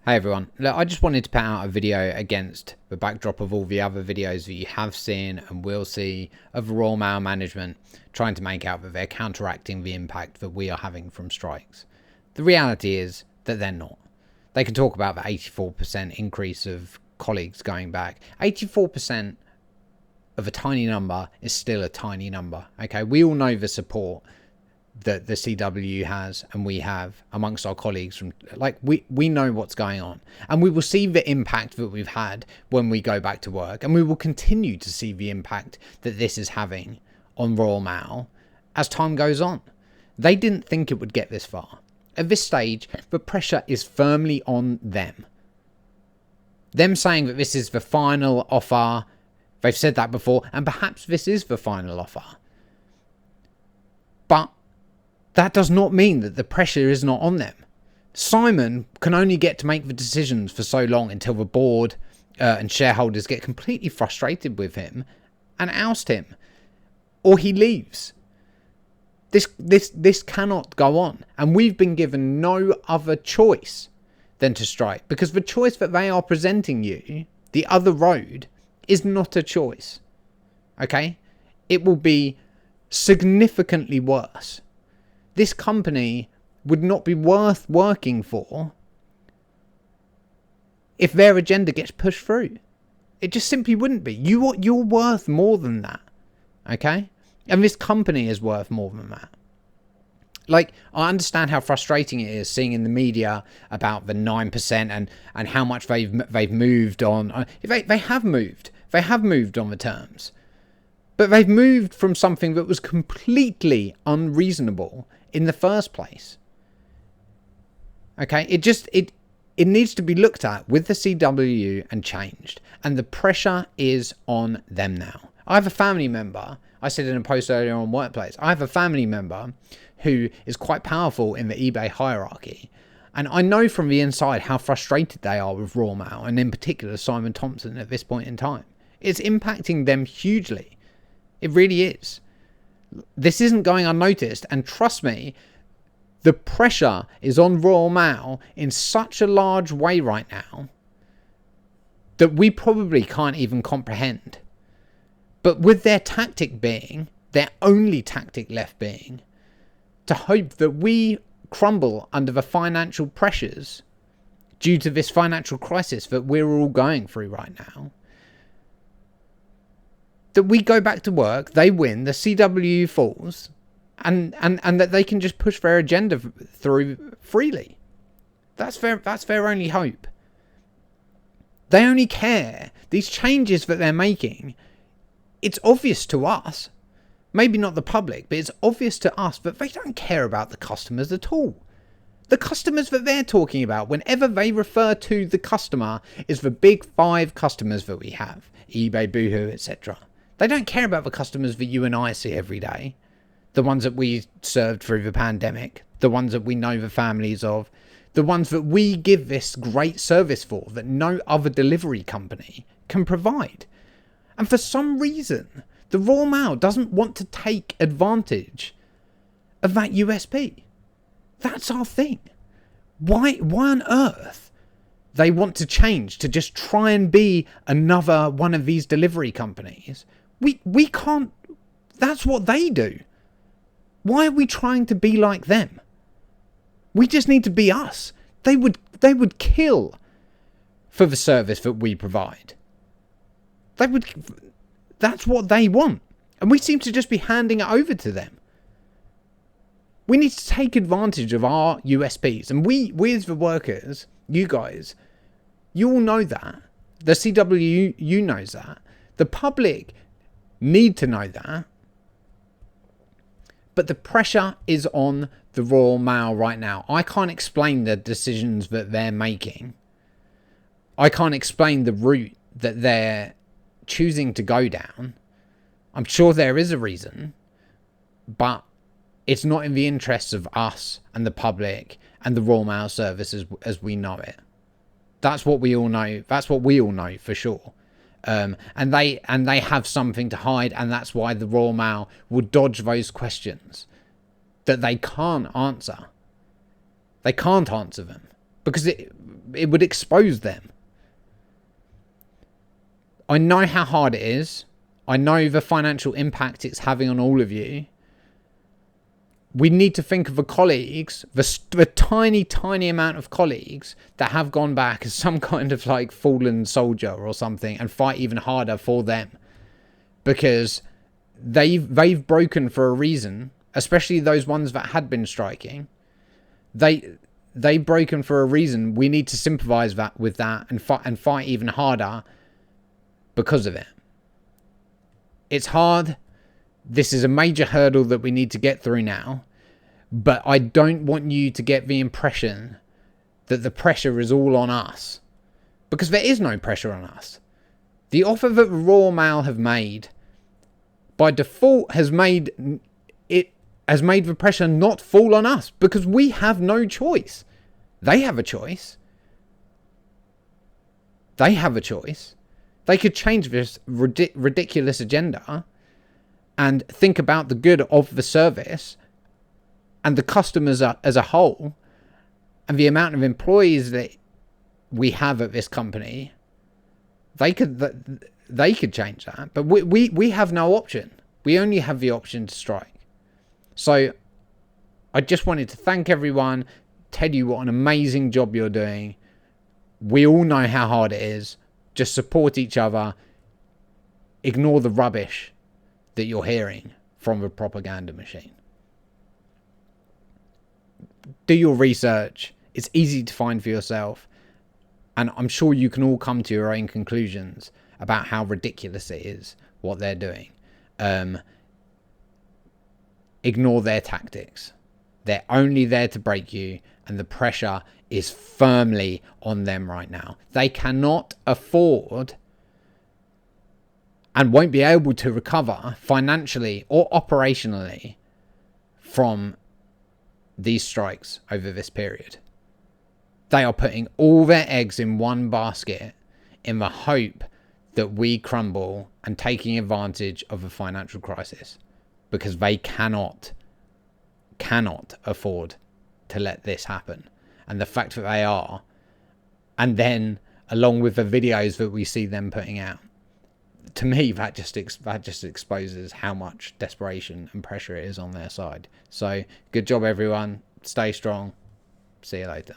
Hey everyone, look, I just wanted to put out a video against the backdrop of all the other videos that you have seen and will see of Royal Mail management trying to make out that they're counteracting the impact that we are having from strikes. The reality is that they're not. They can talk about the 84% increase of colleagues going back. 84% of a tiny number is still a tiny number. Okay, we all know the support that the CW has and we have amongst our colleagues from we know what's going on, and we will see the impact that we've had when we go back to work, and we will continue to see the impact that this is having on Royal Mail as time goes on. They didn't think it would get this far. At this stage, the pressure is firmly on them. Them saying that this is the final offer, they've said that before, and perhaps this is the final offer. But that does not mean that the pressure is not on them. Simon can only get to make the decisions for so long until the board and shareholders get completely frustrated with him and oust him, or he leaves. This cannot go on, and we've been given no other choice than to strike, because the choice that they are presenting you, the other road, is not a choice. Okay? It will be significantly worse. This company would not be worth working for if their agenda gets pushed through. It just simply wouldn't be. You're worth more than that. Okay? And this company is worth more than that. Like, I understand how frustrating it is seeing in the media about the 9% and how much they've moved on. They have moved. They have moved on the terms. But they've moved from something that was completely unreasonable in the first place. Okay, it needs to be looked at with the CW and changed. And the pressure is on them now. I have a family member, I said in a post earlier on Workplace, I have a family member who is quite powerful in the eBay hierarchy. And I know from the inside how frustrated they are with Royal Mail, and in particular Simon Thompson at this point in time. It's impacting them hugely. It really is. This isn't going unnoticed, and trust me, the pressure is on Royal Mail in such a large way right now that we probably can't even comprehend. But with their tactic being, their only tactic left being, to hope that we crumble under the financial pressures due to this financial crisis that we're all going through right now, that we go back to work, they win, the CW falls, and that they can just push their agenda through freely. That's their only hope. They only care. These changes that they're making, it's obvious to us, maybe not the public, but it's obvious to us that they don't care about the customers at all. The customers that they're talking about, whenever they refer to the customer, is the big 5 customers that we have, eBay, Boohoo, etc. They don't care about the customers that you and I see every day. The ones that we served through the pandemic. The ones that we know the families of. The ones that we give this great service for that no other delivery company can provide. And for some reason, the Royal Mail doesn't want to take advantage of that USP. That's our thing. Why on earth they want to change to just try and be another one of these delivery companies? We can't. That's what they do. Why are we trying to be like them? We just need to be us. They would kill for the service that we provide. That's what they want. And we seem to just be handing it over to them. We need to take advantage of our USPs. And we as the workers, you guys, you all know that. The CW knows that. The public need to know that. But the pressure is on the Royal Mail right now. I can't explain the decisions that they're making. I can't explain the route that they're choosing to go down. I'm sure there is a reason, but it's not in the interests of us and the public and the Royal Mail service as we know it. That's what we all know. That's what we all know for sure. And they have something to hide, and that's why the Royal Mail will dodge those questions that they can't answer. They can't answer them because it would expose them. I know how hard it is. I know the financial impact it's having on all of you. We need to think of the colleagues, the tiny, tiny amount of colleagues that have gone back as some kind of like fallen soldier or something and fight even harder for them. Because they've broken for a reason, especially those ones that had been striking. They've broken for a reason. We need to sympathise with that and fight even harder because of it. It's hard. This is a major hurdle that we need to get through now, but I don't want you to get the impression that the pressure is all on us, because there is no pressure on us. The offer that Royal Mail have made by default has made the pressure not fall on us, because we have no choice. They have a choice. They have a choice. They could change this ridiculous agenda and think about the good of the service and the customers as a whole and the amount of employees that we have at this company. They could change that, but we have no option. We only have the option to strike. So I just wanted to thank everyone, tell you what an amazing job you're doing. We all know how hard it is. Just support each other. Ignore the rubbish that you're hearing from the propaganda machine. Do your research. It's easy to find for yourself. And I'm sure you can all come to your own conclusions about how ridiculous it is what they're doing. Ignore their tactics. They're only there to break you, and the pressure is firmly on them right now. They cannot afford and won't be able to recover financially or operationally from these strikes over this period. They are putting all their eggs in one basket in the hope that we crumble and taking advantage of a financial crisis, because they cannot afford to let this happen. And the fact that they are, and then along with the videos that we see them putting out, to me that just exposes how much desperation and pressure it is on their side. So good job everyone, stay strong, see you later.